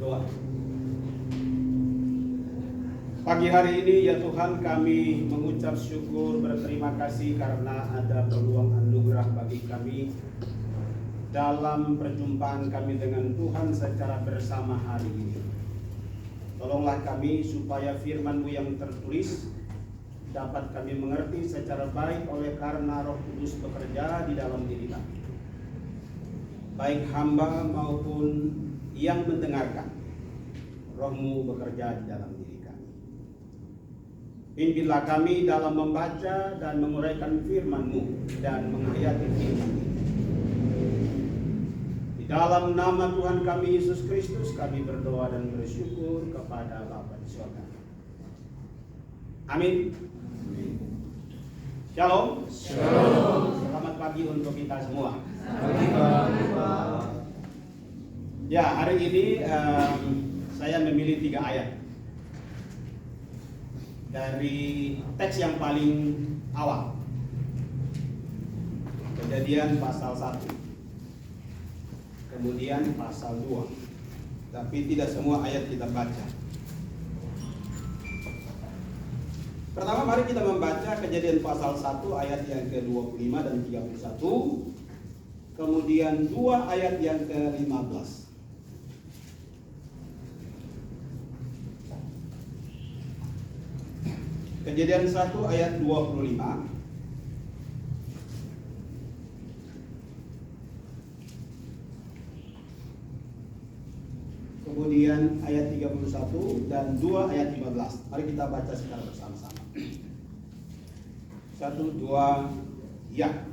Doa. Pagi hari ini ya Tuhan, kami mengucap syukur, berterima kasih karena ada peluang anugerah bagi kami dalam perjumpaan kami dengan Tuhan secara bersama hari ini. Tolonglah kami supaya firman-Mu yang tertulis dapat kami mengerti secara baik oleh karena Roh Kudus bekerja di dalam diri kami. Baik hamba maupun yang mendengarkan, Roh-Mu bekerja di dalam diri kami. Pimpinlah kami dalam membaca dan menguraikan firman-Mu dan menghayati firman-Mu. Di dalam nama Tuhan kami Yesus Kristus kami berdoa dan bersyukur kepada Bapa di surga. Amin. Shalom. Shalom. Selamat pagi untuk kita semua. Shalom. Ya, hari ini saya memilih 3 ayat dari teks yang paling awal, Kejadian pasal 1, kemudian pasal 2, tapi tidak semua ayat kita baca. Pertama, mari kita membaca Kejadian pasal 1 ayat yang ke-25 dan 31, kemudian 2 ayat yang ke-15. Kejadian 1 ayat 25. Kemudian ayat 31 dan 2 ayat 15. Mari kita baca secara bersama-sama. 1, 2, ya.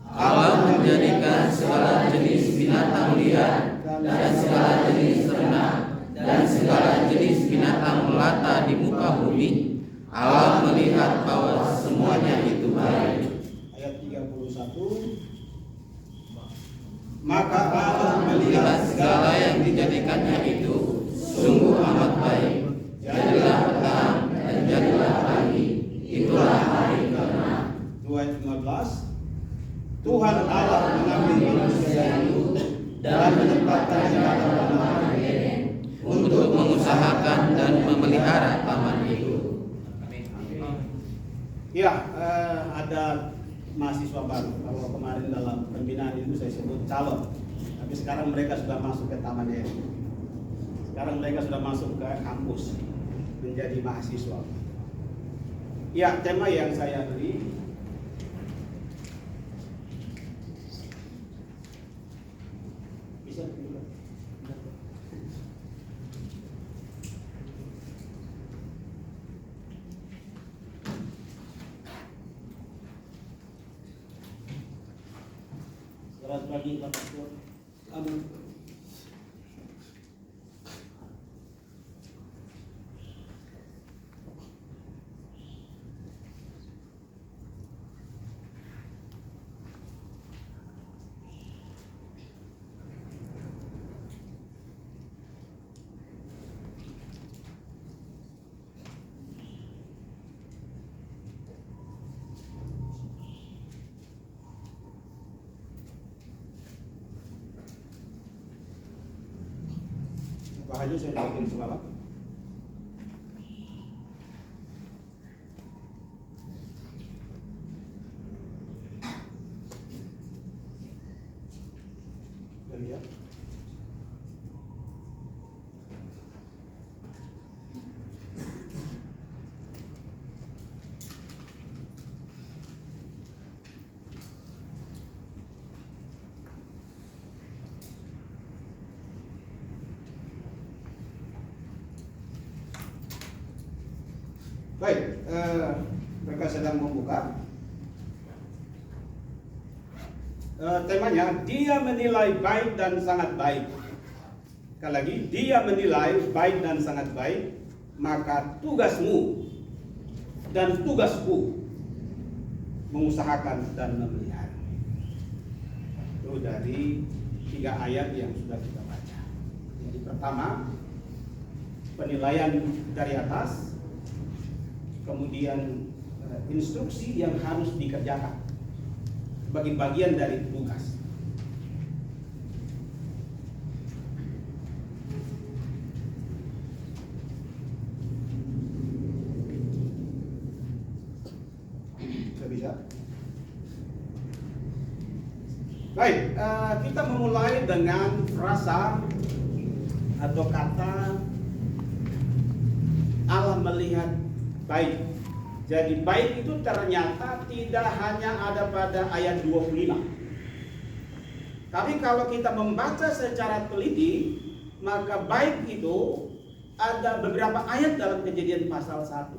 Allah menjadikan segala jenis binatang liar dan segala jenis ternak dan segala jenis binatang melata di muka bumi. Allah melihat bahwa semuanya itu baik. Ayat 31. Maka Allah melihat segala yang dijadikannya itu sungguh amat baik. Jadilah petang dan jadilah pagi. Itulah hari ke-6. 2 ayat 15. Tuhan Allah mengambil manusia itu dan menempatkannya dalam taman Eden untuk mengusahakan dan memelihara taman itu. Ya, ada mahasiswa baru. Kalau kemarin dalam pembinaan itu saya sebut calon, tapi sekarang mereka sudah masuk ke taman Eden. Sekarang mereka sudah masuk ke kampus menjadi mahasiswa. Ya, tema yang saya beri bisa juga. Selamat pagi Pak Pastor. Amin. Pak Haji, saya bikin selamat. Lihat. Baik, mereka sedang membuka. Temanya, dia menilai baik dan sangat baik. Sekali lagi, dia menilai baik dan sangat baik, maka tugasmu dan tugasku mengusahakan dan memelihara. Itu dari 3 ayat yang sudah kita baca. Jadi pertama, penilaian dari atas, kemudian instruksi yang harus dikerjakan sebagai bagian dari tugas. Baik, kita memulai dengan frasa atau kata Allah melihat baik. Jadi baik itu ternyata tidak hanya ada pada ayat 25. Tapi kalau kita membaca secara teliti, maka baik itu ada beberapa ayat dalam Kejadian pasal 1.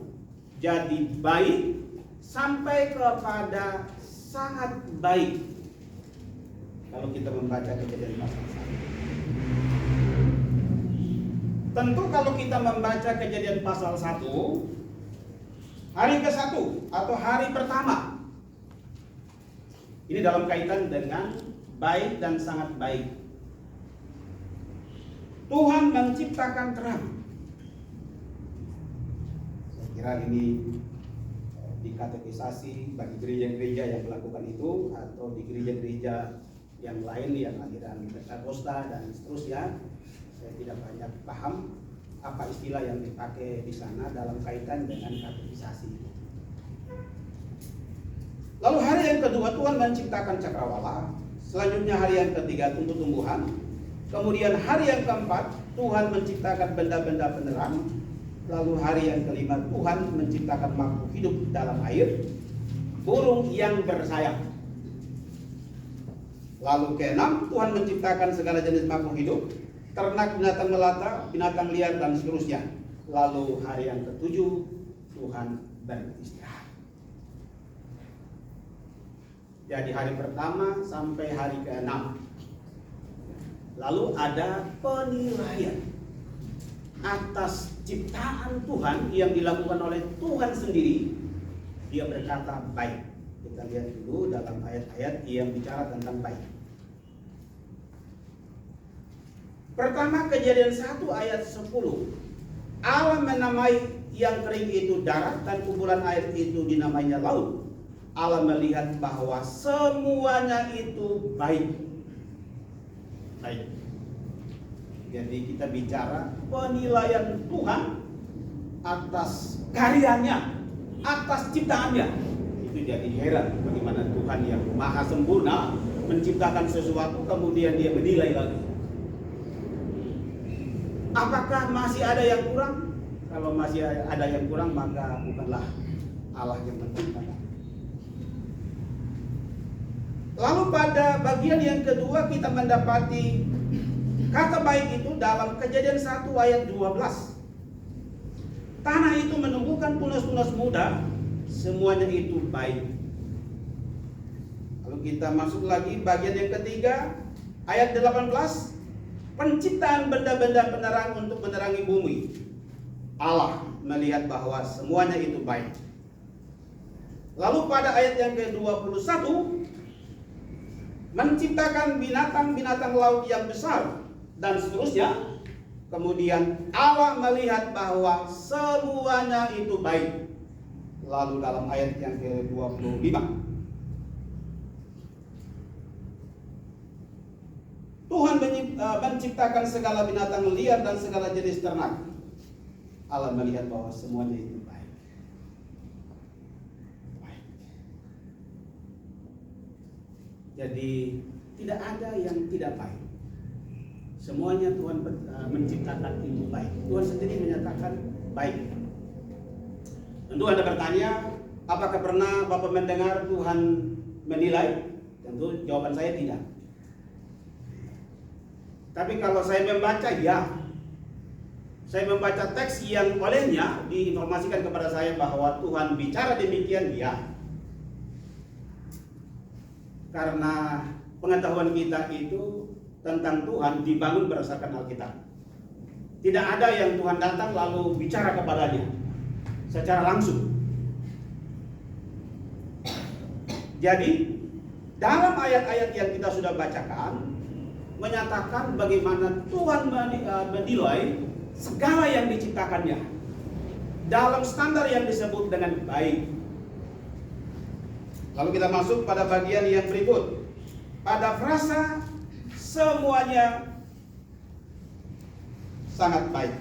Jadi baik sampai kepada sangat baik. Kalau kita membaca Kejadian pasal 1. Tentu kalau kita membaca Kejadian pasal 1, hari ke-1 atau hari pertama, ini dalam kaitan dengan baik dan sangat baik. Tuhan menciptakan terang. Saya kira ini dikategorisasi bagi gereja-gereja yang melakukan itu, atau di gereja-gereja yang lain yang aliran Pentakosta dan seterusnya. Saya tidak banyak paham apa istilah yang dipakai di sana dalam kaitan dengan kategorisasi. Lalu hari yang kedua Tuhan menciptakan cakrawala. Selanjutnya hari yang ketiga tumbuh-tumbuhan. Kemudian hari yang keempat Tuhan menciptakan benda-benda penerang. Lalu hari yang kelima Tuhan menciptakan makhluk hidup dalam air, burung yang bersayap. Lalu keenam Tuhan menciptakan segala jenis makhluk hidup, ternak, binatang melata, binatang liar dan seterusnya. Lalu hari yang ketujuh Tuhan beristirahat. Jadi hari pertama sampai hari keenam. Lalu ada penilaian atas ciptaan Tuhan yang dilakukan oleh Tuhan sendiri. Dia berkata baik. Kita lihat dulu dalam ayat-ayat yang bicara tentang baik. Pertama, Kejadian 1 ayat 10. Allah menamai yang kering itu darat dan kumpulan air itu dinamainya laut. Allah melihat bahwa semuanya itu baik. Baik. Jadi kita bicara penilaian Tuhan atas karyanya, atas ciptaannya. Itu jadi heran bagaimana Tuhan yang maha sempurna menciptakan sesuatu kemudian dia menilai lagi. Apakah masih ada yang kurang? Kalau masih ada yang kurang maka bukanlah Allah yang menciptakan. Lalu pada bagian yang kedua kita mendapati kata baik itu dalam Kejadian 1 ayat 12. Tanah itu menumbuhkan tunas-tunas muda, semuanya itu baik. Lalu kita masuk lagi bagian yang ketiga ayat 18. Penciptaan benda-benda penerang untuk menerangi bumi. Allah melihat bahwa semuanya itu baik. Lalu pada ayat yang ke-21 menciptakan binatang-binatang laut yang besar dan seterusnya. Kemudian Allah melihat bahwa semuanya itu baik. Lalu dalam ayat yang ke-25 Tuhan menciptakan segala binatang liar dan segala jenis ternak. Allah melihat bahwa semuanya itu baik. Baik. Jadi tidak ada yang tidak baik. Semuanya Tuhan menciptakan itu baik. Tuhan sendiri menyatakan baik. Tentu Anda bertanya, apakah pernah Bapak mendengar Tuhan menilai? Tentu jawaban saya tidak. Tapi kalau saya membaca, ya. Saya membaca teks yang olehnya diinformasikan kepada saya bahwa Tuhan bicara demikian, ya. Karena pengetahuan kita itu tentang Tuhan dibangun berdasarkan Alkitab. Tidak ada yang Tuhan datang lalu bicara kepadanya secara langsung. Jadi dalam ayat-ayat yang kita sudah bacakan menyatakan bagaimana Tuhan menilai segala yang diciptakannya dalam standar yang disebut dengan baik. Lalu kita masuk pada bagian yang berikut. Pada frasa semuanya sangat baik.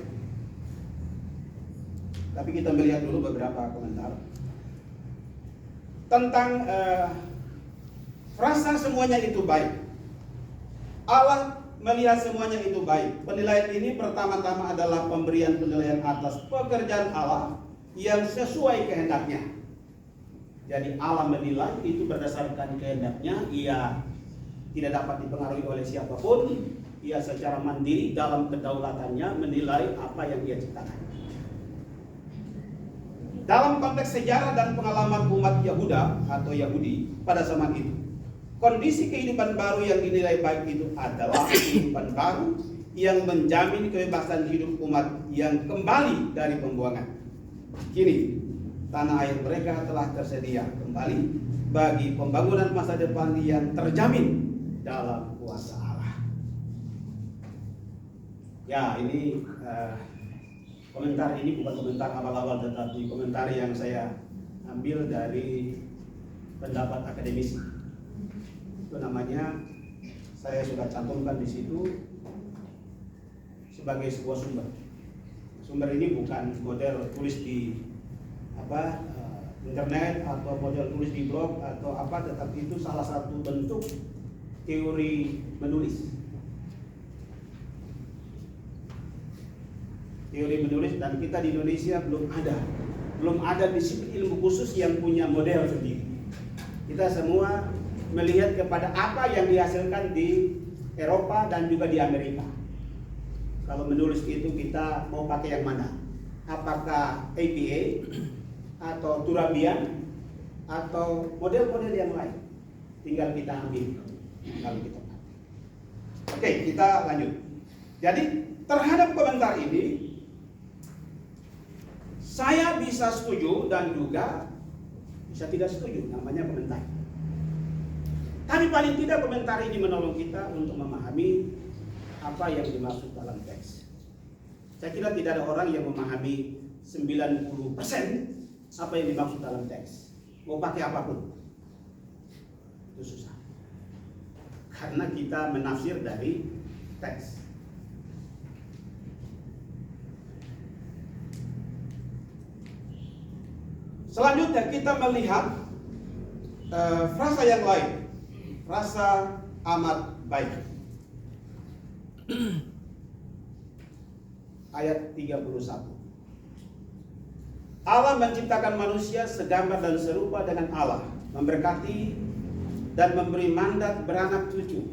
Tapi kita melihat dulu beberapa komentar tentang frasa semuanya itu baik. Allah melihat semuanya itu baik. Penilaian ini pertama-tama adalah pemberian penilaian atas pekerjaan Allah yang sesuai kehendaknya. Jadi Allah menilai itu berdasarkan kehendaknya. Ia tidak dapat dipengaruhi oleh siapapun. Ia secara mandiri dalam kedaulatannya menilai apa yang Dia ciptakan. Dalam konteks sejarah dan pengalaman umat Yahuda atau Yahudi pada zaman itu, kondisi kehidupan baru yang dinilai baik itu adalah kehidupan baru yang menjamin kebebasan hidup umat yang kembali dari pembuangan. Kini, tanah air mereka telah tersedia kembali bagi pembangunan masa depan yang terjamin dalam kuasa Allah. Ya, ini komentar ini bukan komentar awal-awal, tetapi komentar yang saya ambil dari pendapat akademisi. Itu namanya, saya sudah cantumkan di situ sebagai sebuah sumber. Sumber ini bukan model tulis di internet atau model tulis di blog atau apa, tetapi itu salah satu bentuk teori menulis. Teori menulis, dan kita di Indonesia belum ada disiplin ilmu khusus yang punya model sendiri. Kita semua melihat kepada apa yang dihasilkan di Eropa dan juga di Amerika. Kalau menulis itu kita mau pakai yang mana? Apakah APA atau Turabian atau model-model yang lain? Tinggal kita ambil kalau kita pakai. Oke, kita lanjut. Jadi terhadap komentar ini saya bisa setuju dan juga bisa tidak setuju, namanya komentar. Tapi paling tidak komentar ini menolong kita untuk memahami apa yang dimaksud dalam teks. Saya kira tidak ada orang yang memahami 90% apa yang dimaksud dalam teks. Mau pakai apapun, itu susah. Karena kita menafsir dari teks. Selanjutnya kita melihat frasa yang lain, frasa amat baik. Ayat 31. Allah menciptakan manusia segambar dan serupa dengan Allah, memberkati dan memberi mandat beranak cucu.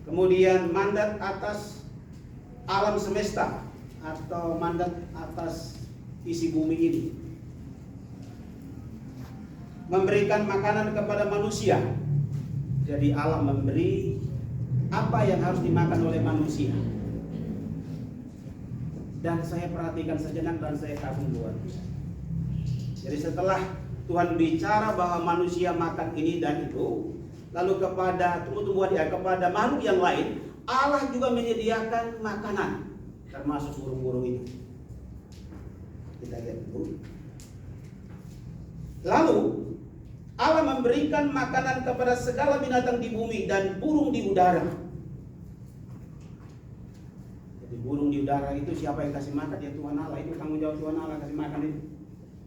Kemudian mandat atas alam semesta atau mandat atas isi bumi ini. Memberikan makanan kepada manusia. Jadi Allah memberi apa yang harus dimakan oleh manusia. Dan saya perhatikan sejenak dan saya kagum luar biasa. Jadi setelah Tuhan bicara bahwa manusia makan ini dan itu, lalu kepada tumbuh-tumbuhan kepada makhluk yang lain, Allah juga menyediakan makanan, termasuk burung-burung itu. Kita lihat dulu. Lalu Allah memberikan makanan kepada segala binatang di bumi dan burung di udara. Jadi burung di udara itu siapa yang kasih makan? Ya Tuhan Allah, itu tanggung jawab Tuhan Allah kasih makan itu.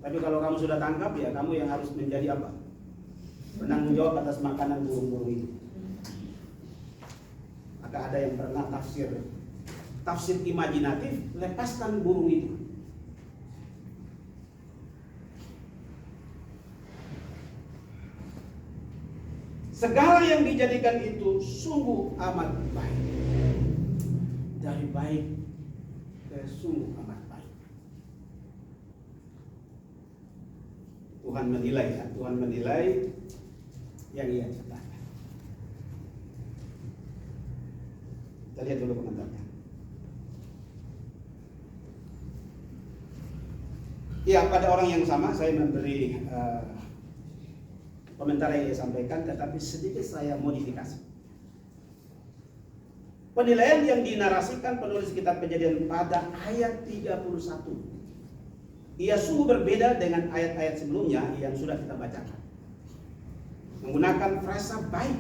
Tapi kalau kamu sudah tangkap, ya kamu yang harus menjadi apa? Penanggung jawab atas makanan burung-burung itu. Maka ada yang pernah tafsir imajinatif, lepaskan burung itu. Segala yang dijadikan itu sungguh amat baik. Dari baik ke sungguh amat baik. Tuhan menilai, ya. Tuhan menilai yang Ia ciptakan. Kita lihat dulu komentarnya. Ya, pada orang yang sama saya memberi komentar yang ia sampaikan, tetapi sedikit saya modifikasi. Penilaian yang dinarasikan penulis kitab Kejadian pada ayat 31. Ia sungguh berbeda dengan ayat-ayat sebelumnya yang sudah kita bacakan. Menggunakan frasa baik,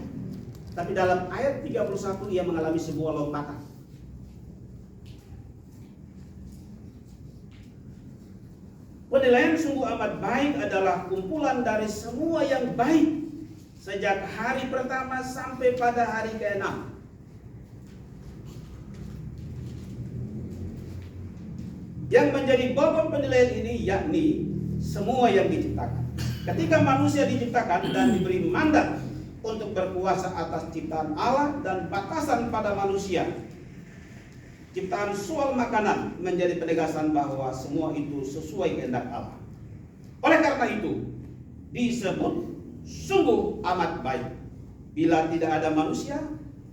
tapi dalam ayat 31 ia mengalami sebuah lompatan. Penilaian sungguh amat baik adalah kumpulan dari semua yang baik sejak hari pertama sampai pada hari ke-6. Yang menjadi bobot penilaian ini yakni semua yang diciptakan. Ketika manusia diciptakan dan diberi mandat untuk berkuasa atas ciptaan Allah dan batasan pada manusia, ciptaan soal makanan menjadi penegasan bahwa semua itu sesuai kehendak Allah. Oleh karena itu disebut sungguh amat baik. Bila tidak ada manusia,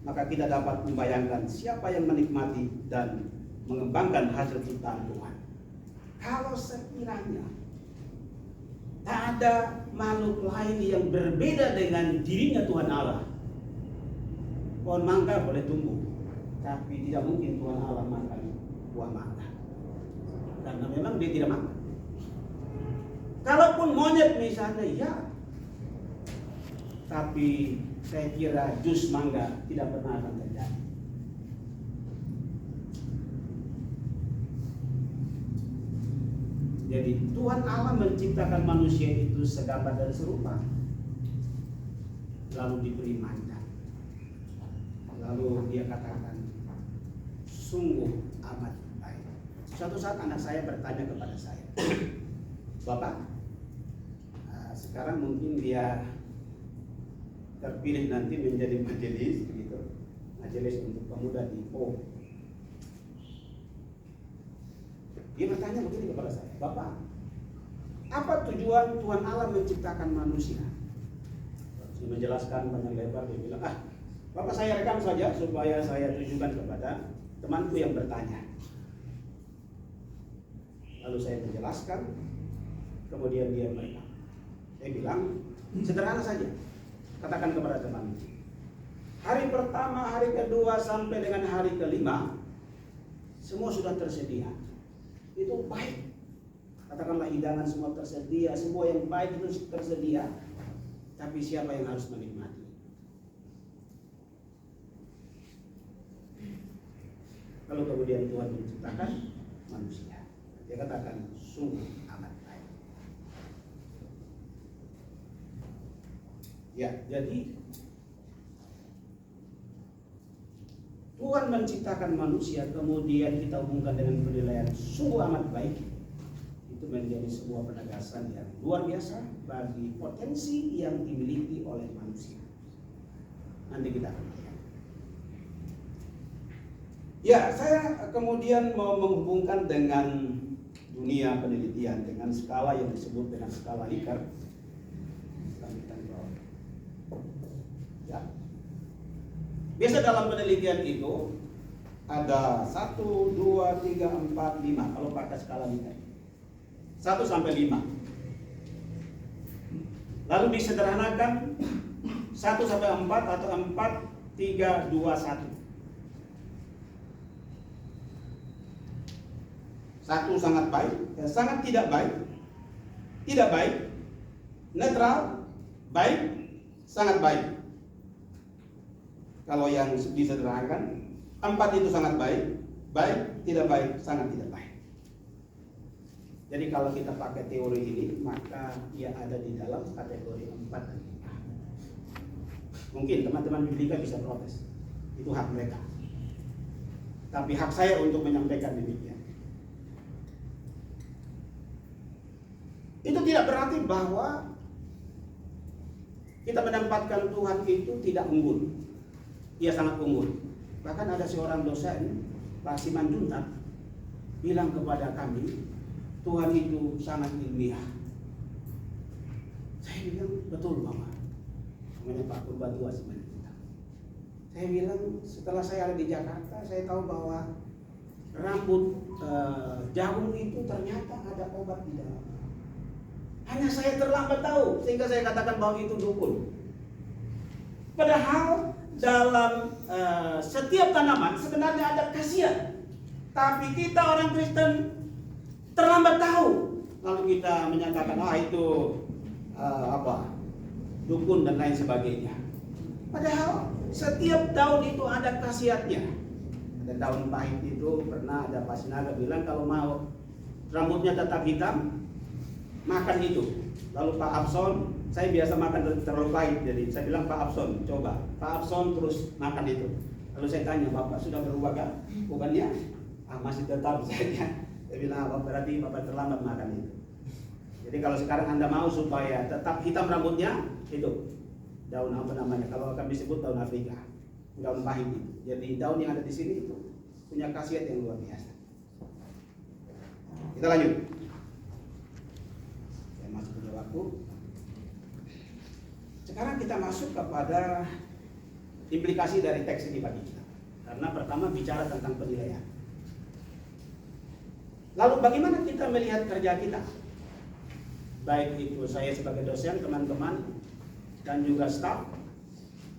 maka kita dapat membayangkan siapa yang menikmati dan mengembangkan hasil ciptaan Tuhan. Kalau sekiranya tak ada makhluk lain yang berbeda dengan dirinya Tuhan Allah, pohon mangga boleh tumbuh, tapi tidak mungkin Tuhan Allah makan buah mangga, karena memang dia tidak makan. Kalaupun monyet misalnya, ya, tapi saya kira jus mangga tidak pernah akan terjadi. Jadi Tuhan Allah menciptakan manusia itu segambar dan serupa, lalu diberi mandat, lalu dia katakan sungguh amat baik. Suatu saat anak saya bertanya kepada saya, Bapak, sekarang mungkin dia terpilih nanti menjadi majelis, begitu, majelis untuk pemuda di Po. Dia bertanya begini kepada saya, Bapak, apa tujuan Tuhan Allah menciptakan manusia? Saya menjelaskan panjang lebar, dia bilang, Bapak saya rekam saja supaya saya tunjukkan kepada temanku yang bertanya. Lalu saya menjelaskan, kemudian dia merekam. Saya bilang, sederhana saja, katakan kepada teman, hari pertama, hari kedua sampai dengan hari kelima, semua sudah tersedia. Itu baik. Katakanlah hidangan semua tersedia, semua yang baik itu tersedia. Tapi siapa yang harus menikmati? Lalu kemudian Tuhan menciptakan manusia. Dia katakan sungguh amat baik. Ya, jadi Tuhan menciptakan manusia, kemudian kita hubungkan dengan penilaian sungguh amat baik. Itu menjadi sebuah penegasan yang luar biasa bagi potensi yang dimiliki oleh manusia. Nanti kita akan lihat. Ya, saya kemudian mau menghubungkan dengan dunia penelitian, dengan skala yang disebut dengan skala Likert. Ya. Biasa dalam penelitian itu ada 1, 2, 3, 4, 5 kalau pakai skala Likert. 1 sampai 5. Lalu disederhanakan 1 sampai 4 atau 4, 3, 2, 1. 1 sangat baik, sangat tidak baik, tidak baik, netral, baik, sangat baik. Kalau yang disederhanakan 4 itu sangat baik, baik, tidak baik, sangat tidak baik. Jadi kalau kita pakai teori ini, maka ia ada di dalam kategori 4 dan 5. Mungkin teman-teman biblika bisa protes, itu hak mereka. Tapi hak saya untuk menyampaikan demikian. Itu tidak berarti bahwa kita menempatkan Tuhan itu tidak unggul. Ia sangat unggul. Bahkan ada seorang dosen, Pak Simanjuntak, bilang kepada kami, Tuhan itu sangat ilmiah. Saya bilang, betul Bapak. Namanya Pak Purbatua Simanjuntak. Saya bilang, setelah saya ada di Jakarta, saya tahu bahwa rambut jagung itu ternyata ada obat di dalam. Hanya saya terlambat tahu, sehingga saya katakan bahwa itu dukun. Padahal dalam setiap tanaman sebenarnya ada khasiat, tapi kita orang Kristen terlambat tahu, lalu kita menyatakan itu dukun dan lain sebagainya. Padahal setiap daun itu ada khasiatnya. Ada daun pahit itu, pernah ada Pak Sinaga bilang kalau mau rambutnya tetap hitam, makan itu. Lalu Pak Abson Saya biasa makan terlalu pahit, jadi saya bilang Pak Abson, coba. Pak Abson terus makan itu. Lalu saya tanya, Bapak sudah berubah kah? Bukannya? Masih tetap saya. Saya bilang, berarti Bapak terlambat makan itu. Jadi kalau sekarang Anda mau supaya tetap hitam rambutnya, itu daun apa namanya? Kalau kami sebut daun Afrika, daun pahit itu. Jadi daun yang ada di sini itu punya khasiat yang luar biasa. Kita lanjut. Saya masih punya waktu. Sekarang kita masuk kepada implikasi dari teks ini bagi kita. Karena pertama bicara tentang penilaian. Lalu bagaimana kita melihat kerja kita? Baik itu saya sebagai dosen, teman-teman, dan juga staf,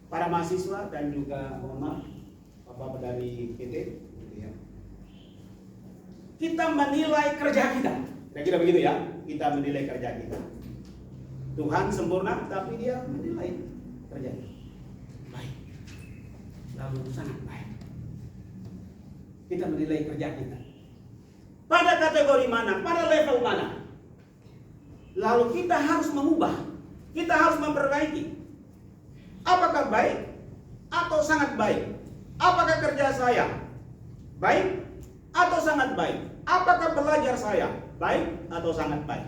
para mahasiswa, dan juga mohon maaf, Bapak dari PT. Gitu ya. Kita menilai kerja kita. Kira-kira begitu ya, kita menilai kerja kita. Tuhan sempurna, tapi dia menilai kerja kita. Baik. Lalu sangat baik. Kita menilai kerja kita. Pada kategori mana? Pada level mana? Lalu kita harus mengubah. Kita harus memperbaiki. Apakah baik atau sangat baik? Apakah kerja saya baik atau sangat baik? Apakah belajar saya baik atau sangat baik?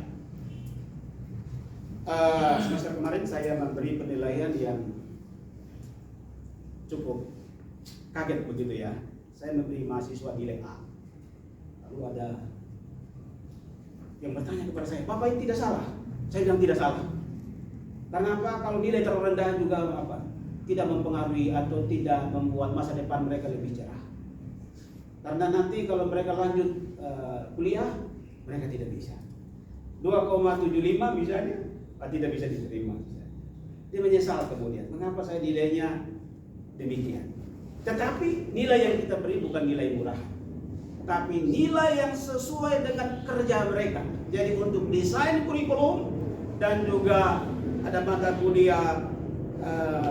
Semester kemarin saya memberi penilaian yang cukup kaget begitu ya. Saya memberi mahasiswa nilai A. Lalu ada yang bertanya kepada saya, Bapak ini tidak salah. Saya bilang tidak salah. Karena apa? Kalau nilai terlalu rendah juga apa? Tidak mempengaruhi atau tidak membuat masa depan mereka lebih cerah. Karena nanti kalau mereka lanjut kuliah, mereka tidak bisa. 2,75 misalnya, tidak bisa diterima. Dia menyesal kemudian. Mengapa saya nilainya demikian? Tetapi nilai yang kita beri bukan nilai murah, tapi nilai yang sesuai dengan kerja mereka. Jadi untuk desain kurikulum dan juga ada mata kuliah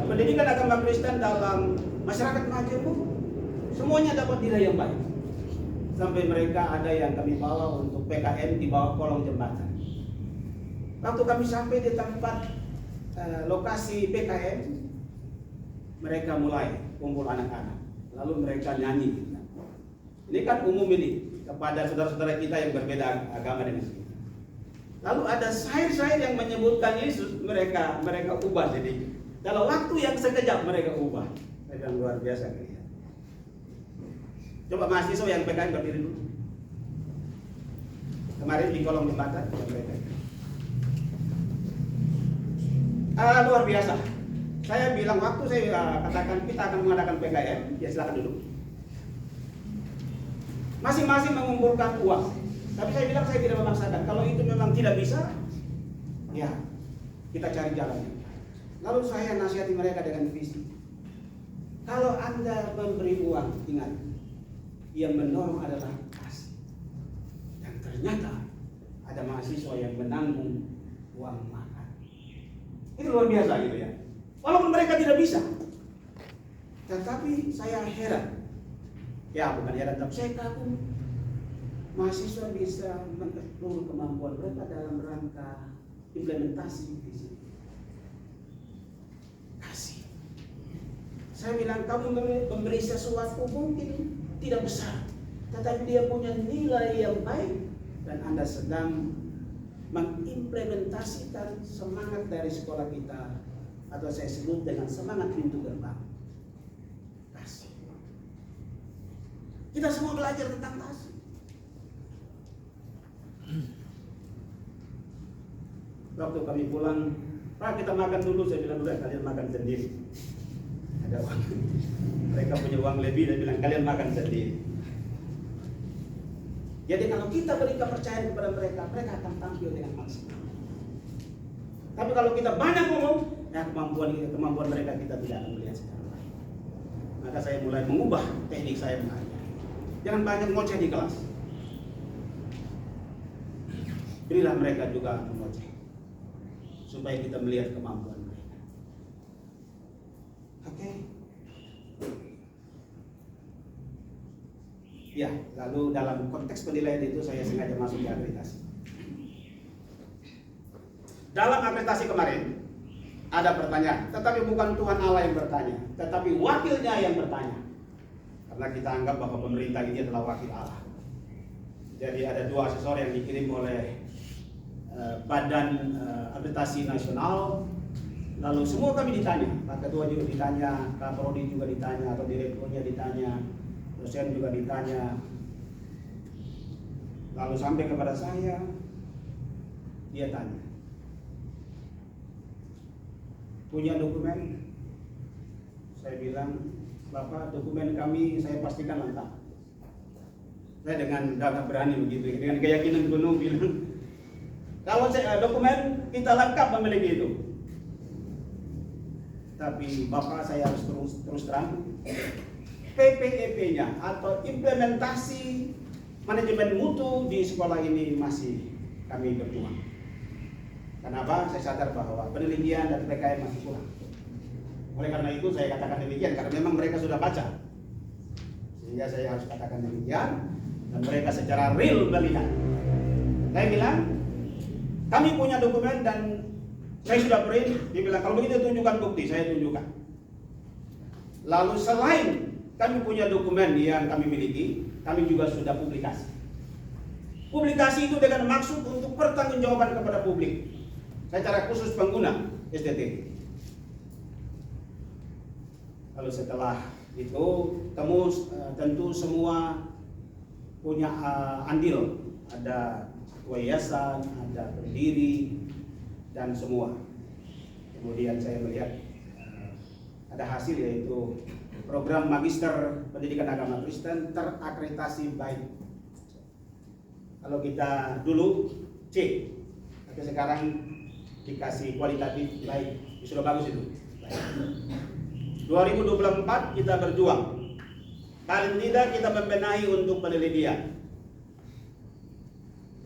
pendidikan agama Kristen dalam masyarakat majemuk, semuanya dapat nilai yang baik. Sampai mereka ada yang kami bawa untuk PKM di bawah kolong jembatan. Waktu kami sampai di tempat lokasi PKM, mereka mulai kumpul anak-anak, lalu mereka nyanyi. Ini kan umum ini kepada saudara-saudara kita yang berbeda agama dengan kita. Lalu ada syair-syair yang menyebutkan Yesus, mereka ubah jadi dalam waktu yang sekejap mereka ubah. Yang luar biasa ya. Coba mahasiswa yang PKM berdiri dulu. Kemarin di kolong jembatan yang mereka. Luar biasa. Saya bilang waktu saya katakan kita akan mengadakan PKM, ya silakan duduk. Masing-masing mengumpulkan uang. Tapi saya bilang saya tidak memaksakan. Kalau itu memang tidak bisa, ya kita cari jalan. Lalu saya nasihati mereka dengan visi. Kalau Anda memberi uang, ingat, yang menolong adalah kasih. Dan ternyata ada mahasiswa yang menanggung uang makan. Itu luar biasa gitu ya. Walaupun mereka tidak bisa, tetapi saya heran. Ya bukan heran, tapi saya kagum. Mahasiswa bisa mengeksplor kemampuan mereka dalam rangka implementasi visi. Kasih. Saya bilang kamu memberi sesuatu mungkin tidak besar, tetapi dia punya nilai yang baik dan Anda sedang mengimplementasikan semangat dari sekolah kita, atau saya sebut dengan semangat pintu gerbang. Kasih. Kita semua belajar tentang kasih. Waktu kami pulang, Pak kita makan dulu, saya bilang udah kalian makan sendiri. Ada uang, mereka punya uang lebih, dan bilang kalian makan sendiri. Jadi kalau kita beri kepercayaan kepada mereka, mereka akan tampil dengan maksimal. Tapi kalau kita banyak ngomong, ya kemampuan mereka kita tidak akan melihat secara baik. Maka saya mulai mengubah teknik saya mengajar. Jangan banyak ngoceh di kelas. Berilah mereka juga mengoceh, supaya kita melihat kemampuan mereka. Oke. Ya, lalu dalam konteks penilaian itu saya sengaja masuk di akreditasi. Dalam akreditasi kemarin, ada pertanyaan, tetapi bukan Tuhan Allah yang bertanya, tetapi wakilnya yang bertanya. Karena kita anggap bahwa pemerintah ini adalah wakil Allah. Jadi ada 2 asesor yang dikirim oleh Badan Akreditasi Nasional. Lalu semua kami ditanya, Pak Ketua juga ditanya, Kapolri juga ditanya, atau direkturnya ditanya, dosen juga ditanya. Lalu sampai kepada saya, dia tanya, punya dokumen? Saya bilang, Bapak, dokumen kami saya pastikan lengkap. Saya dengan berani begitu, dengan keyakinan penuh bilang, kalau dokumen kita lengkap memiliki itu. Tapi Bapak, saya harus terus terang, PPEP-nya atau implementasi manajemen mutu di sekolah ini masih kami berjuang. Kenapa? Saya sadar bahwa penelitian dan PKM masih kurang. Oleh karena itu saya katakan demikian, karena memang mereka sudah baca. Sehingga saya harus katakan demikian, dan mereka secara real melihat. Saya bilang, kami punya dokumen dan saya sudah print. Dia bilang, kalau begitu tunjukkan bukti. Saya tunjukkan. Lalu selain kami punya dokumen yang kami miliki, kami juga sudah publikasi. Publikasi itu dengan maksud untuk pertanggungjawaban kepada publik secara khusus pengguna STT. Lalu setelah itu tentu semua punya andil. Ada ketua yayasan, ada pendiri, dan semua. Kemudian saya melihat ada hasil, yaitu program Magister Pendidikan Agama Kristen terakreditasi baik. Kalau kita dulu C, tapi sekarang dikasih kualitatif baik. Sudah bagus itu. Baik. 2024 kita berjuang. Paling tidak kita membenahi untuk penelitian.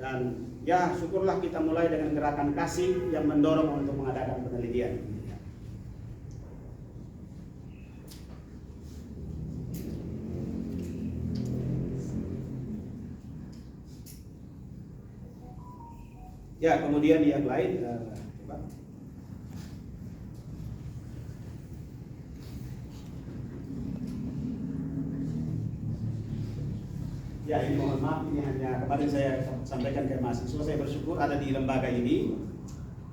Dan ya syukurlah kita mulai dengan gerakan kasih yang mendorong untuk mengadakan penelitian. Ya, kemudian yang lain, coba. Ya, ini mohon maaf, ini hanya kemarin saya sampaikan ke mahasiswa. Saya bersyukur ada di lembaga ini,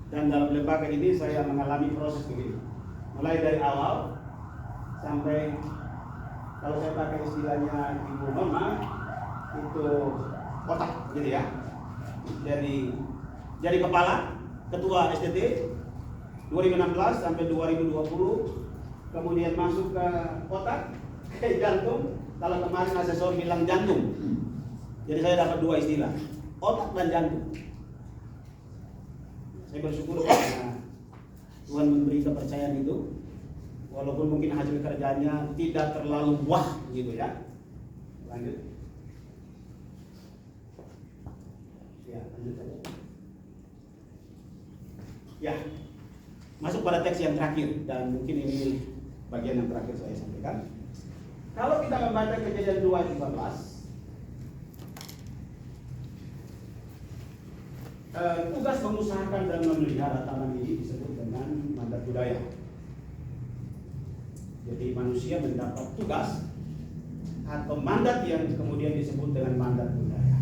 dan dalam lembaga ini saya mengalami proses begini. Mulai dari awal sampai, kalau saya pakai istilahnya Ibu Nona, itu otak, gitu ya. Jadi kepala, ketua STT 2016 sampai 2020, kemudian masuk ke otak, ke jantung. Kalau kemarin asesor bilang jantung, jadi saya dapat 2 istilah, otak dan jantung. Saya bersyukur karena Tuhan memberi kepercayaan itu, walaupun mungkin hasil kerjanya tidak terlalu wah gitu ya. Lanjut. Ya, lanjut saja. Ya, masuk pada teks yang terakhir, dan mungkin ini bagian yang terakhir saya sampaikan. Kalau kita membaca Kejadian 2:15, tugas mengusahakan dan memelihara taman ini disebut dengan mandat budaya. Jadi manusia mendapat tugas atau mandat yang kemudian disebut dengan mandat budaya.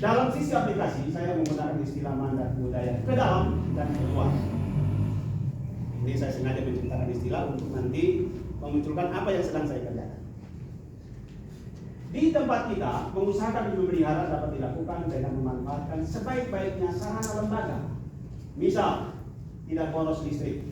Dalam sisi aplikasi, saya menggunakan istilah mandat budaya ke dalam dan keluar. Ini saya sengaja menciptakan istilah untuk nanti memunculkan apa yang sedang saya kerjakan. Di tempat kita, mengusahakan dan memelihara dapat dilakukan dengan memanfaatkan sebaik-baiknya sarana lembaga. Misal, tidak boros listrik.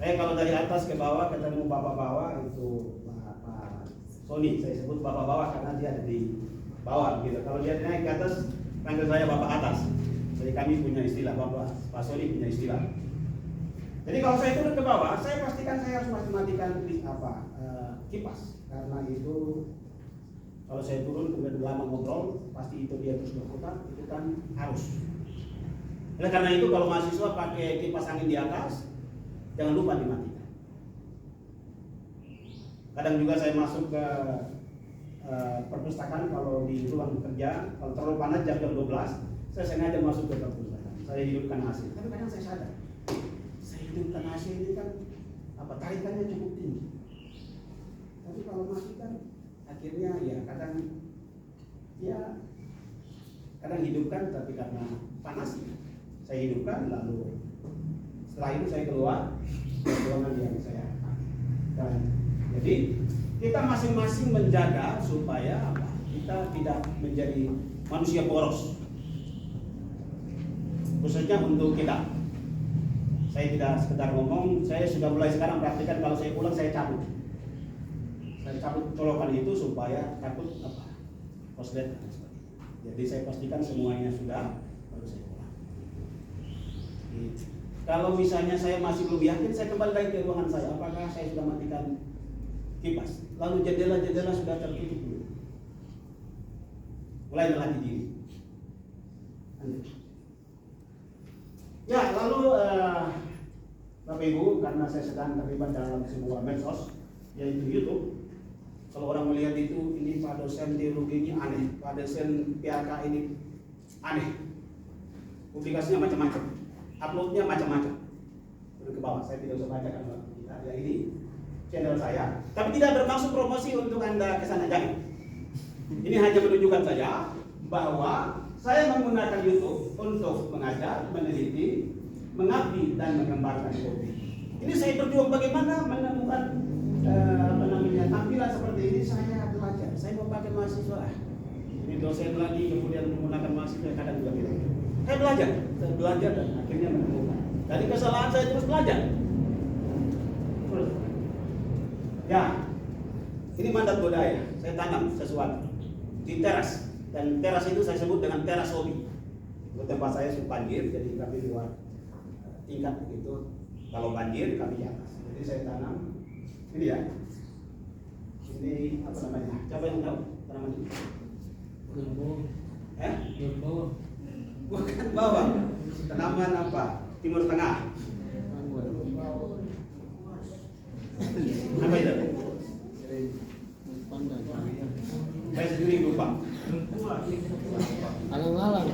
Saya kalau dari atas ke bawah ketemu bapak bawah, itu Pak Sony, saya sebut bapak bawah karena dia ada di bawah gitu. Kalau dia naik ke atas, panggil saya bapak atas. Jadi kami punya istilah, Pak Sony punya istilah. Jadi kalau saya turun ke bawah, saya pastikan saya harus matikan kipas, karena itu kalau saya turun kemudian lama ngobrol, pasti itu dia terus berputar, itu kan harus. Oleh karena itu kalau mahasiswa pakai kipas angin di atas, jangan lupa dimatikan. Kadang juga saya masuk ke perpustakaan kalau di ruang kerja, kalau terlalu panas jam 12, saya sengaja masuk ke perpustakaan. saya hidupkan AC. Tapi kadang saya sadar, saya hidupkan AC ini kan tarikannya cukup tinggi. Tapi kalau mati kan akhirnya ya kadang hidupkan tapi karena panas saya hidupkan, lalu setelah itu saya keluar ruangan yang saya dan jadi kita masing-masing menjaga supaya kita tidak menjadi manusia boros, khususnya untuk kita. Saya tidak sekedar ngomong, saya sudah mulai sekarang praktikkan, kalau saya pulang saya cabut colokan itu supaya takut koslet. Jadi saya pastikan semuanya sudah, baru saya pulang. Kalau misalnya saya masih belum yakin, saya kembali lagi ke ruangan saya. Apakah saya sudah matikan kipas? Lalu jendela-jendela sudah tertutup belum? Mulai melatih diri. Ya, lalu Bapak Ibu, karena saya sedang terlibat dalam sebuah medsos, yaitu YouTube. Kalau orang melihat itu, ini Pak dosen teologinya aneh, Pak dosen PAK ini aneh, publikasinya macam-macam, uploadnya macam-macam. Turun ke bawah, saya tidak usah baca kan kita. Ya ini channel saya, tapi tidak bermaksud promosi untuk Anda kesana, jangan. Ini hanya menunjukkan saja bahwa saya menggunakan YouTube untuk mengajar, meneliti, mengabdi dan mengembangkan kopi. Ini saya berjuang bagaimana menemukan tampilan seperti ini. Saya belajar, saya mau pakai mahasiswa. Ini dosen lagi kemudian menggunakan mahasiswa kadang juga gitu. Saya belajar dan akhirnya menemukan. Dari kesalahan saya terus belajar. Ya, ini mandat budaya. Saya tanam sesuatu di teras. Dan teras itu saya sebut dengan teras hobi. Tempat saya suka banjir, jadi kami buat tingkat begitu. Kalau banjir kami di atas. Jadi saya tanam ini ya. Ini apa namanya? Siapa yang tahu tanaman ini? Bukan bawang. Tanaman apa? Timur Tengah. Apa itu? Saya sendiri lupa. Alang-alang.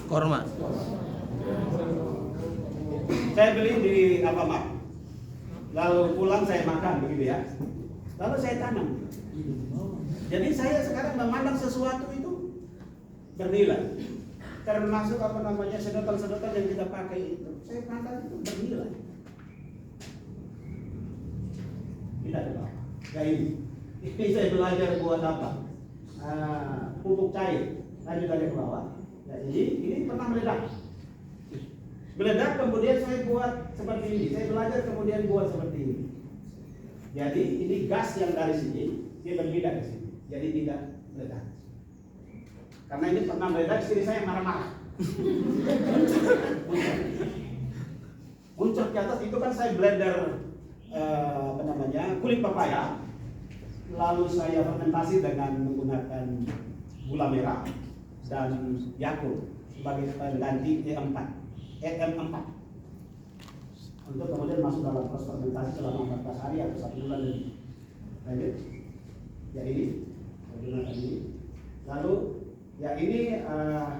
Korma. Saya beli di Alfamart. Lalu pulang saya makan begitu ya. Lalu saya tanam. Jadi saya sekarang memandang sesuatu itu bernilai. Termasuk sedotan-sedotan yang kita pakai itu. Saya pandang itu bernilai. Tidak ada apa. Ya ini saya belajar buat apa? Pupuk cair. Lanjut lagi ke bawah. Ya ini pernah meledak kemudian saya buat seperti ini. Saya belajar kemudian buat seperti ini. Jadi ini gas yang dari sini dia berbeda ke sini. Jadi tidak meledak. Karena ini pernah meledak, istri saya marah-marah. Muncul ke atas itu kan saya blender kulit papaya. Lalu saya fermentasi dengan menggunakan gula merah dan Yakult sebagai pengganti EM4 untuk kemudian masuk dalam proses fermentasi selama 14 hari atau 1 bulan lebih. Lanjut. Ya ini menggunakan ini. Lalu ya ini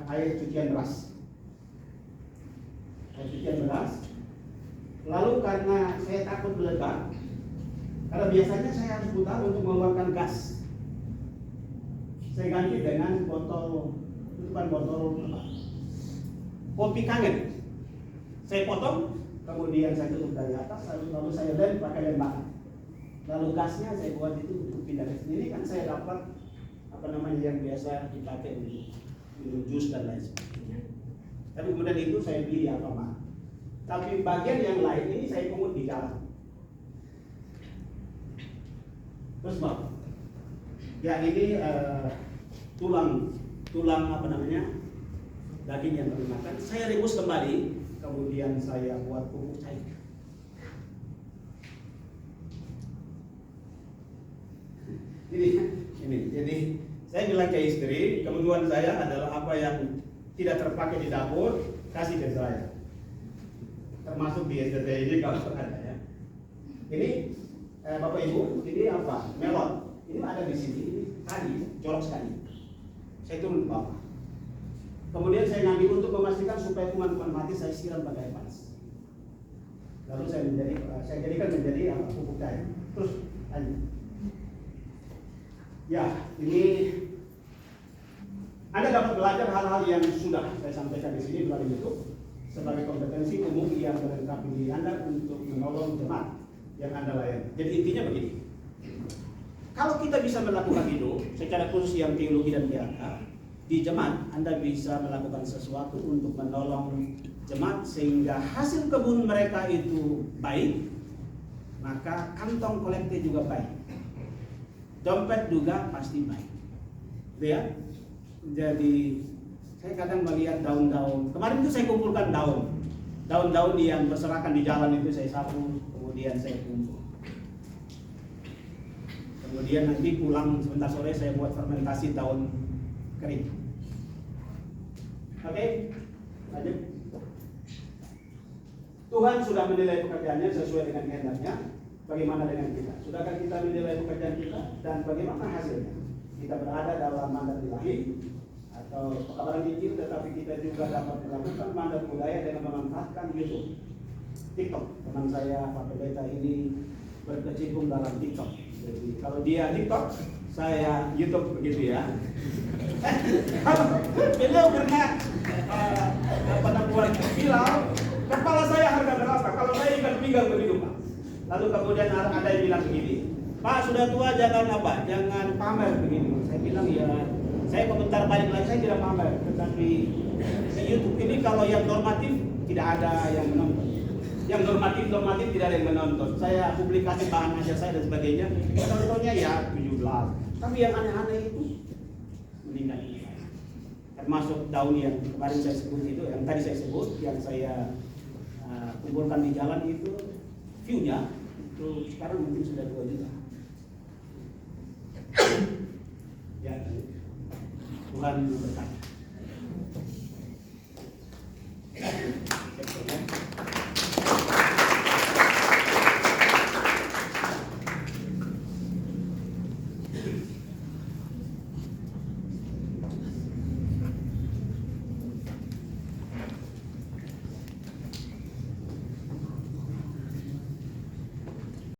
air cucian beras. Lalu karena saya takut meledak, karena biasanya saya harus putar untuk mengeluarkan gas, saya ganti dengan botol, itu bukan botol apa? Kopi kangen. Saya potong, kemudian saya tutup dari atas, lalu saya lem pakai lem bakar. Lalu gasnya saya buat itu untuk pindah ke sini. Ini kan saya dapat yang biasa dipakai untuk minum jus dan lain sebagainya. Tapi kemudian itu saya beli di Alfamart. Tapi bagian yang lain ini saya pungut di jalan. Terus Bang, ya ini tulang daging yang kami makan. Saya rebus kembali, kemudian saya buat pupuk cair. Ini, jadi saya bilang ke istri, kebutuhan saya adalah apa yang tidak terpakai di dapur, kasih ke saya. Termasuk di SDT ini kalau ada ya. Ini Bapak Ibu, ini apa? Melon. Ini ada di sini. Ini tadi jorok sekali. Saya turun ke bawah. Kemudian saya ngambil untuk memastikan supaya kuman-kuman mati saya siram pakai air panas. Lalu saya jadikan menjadi pupuk cair. Terus lanjut. Ya, ini Anda dapat belajar hal-hal yang sudah saya sampaikan di sini melalui YouTube sebagai kompetensi umum yang melengkapi diri Anda untuk menolong jemaat yang Anda layani. Jadi intinya begini. Kalau kita bisa melakukan itu secara khusus yang teologi dan PHK, di jemaat Anda bisa melakukan sesuatu untuk menolong jemaat sehingga hasil kebun mereka itu baik, maka kantong kolektif juga baik, dompet juga pasti baik. Ya, jadi saya kadang melihat daun-daun. Kemarin itu saya kumpulkan daun-daun yang berserakan di jalan itu saya sapu, kemudian saya kumpul. Kemudian nanti pulang sebentar sore saya buat fermentasi daun kering. Oke, lanjut. Tuhan sudah menilai pekerjaannya sesuai dengan kehendaknya. Bagaimana dengan kita? Sudahkah kita menilai pekerjaan kita dan bagaimana hasilnya? Kita berada dalam mandat ilahi atau pekabaran Injil, tetapi kita juga dapat melakukan mandat budaya dengan memanfaatkan YouTube, TikTok. Teman saya Pak Pendeta ini berkecimpung dalam TikTok. Jadi kalau dia TikTok, saya YouTube begitu ya. Beliau pernah pada buat viral, kepala saya harga berapa? Kalau saya ikan pinggang begitu Pak. Lalu kemudian ada yang bilang begini, Pak sudah tua jangan apa? Jangan pamer begini. Saya bilang ya, saya komentar balik lagi, saya tidak pamer. Tetapi di YouTube ini kalau yang normatif tidak ada yang menonton. Yang normatif tidak ada yang menonton. Saya publikasi bahan ajar saya dan sebagainya. Contohnya ya 17. Tapi yang aneh-aneh itu meninggal. Termasuk daun yang kemarin saya sebut itu, yang tadi saya sebut, yang saya kumpulkan di jalan itu, view-nya itu sekarang mungkin sudah 2 juta. Ya, Tuhan berkati.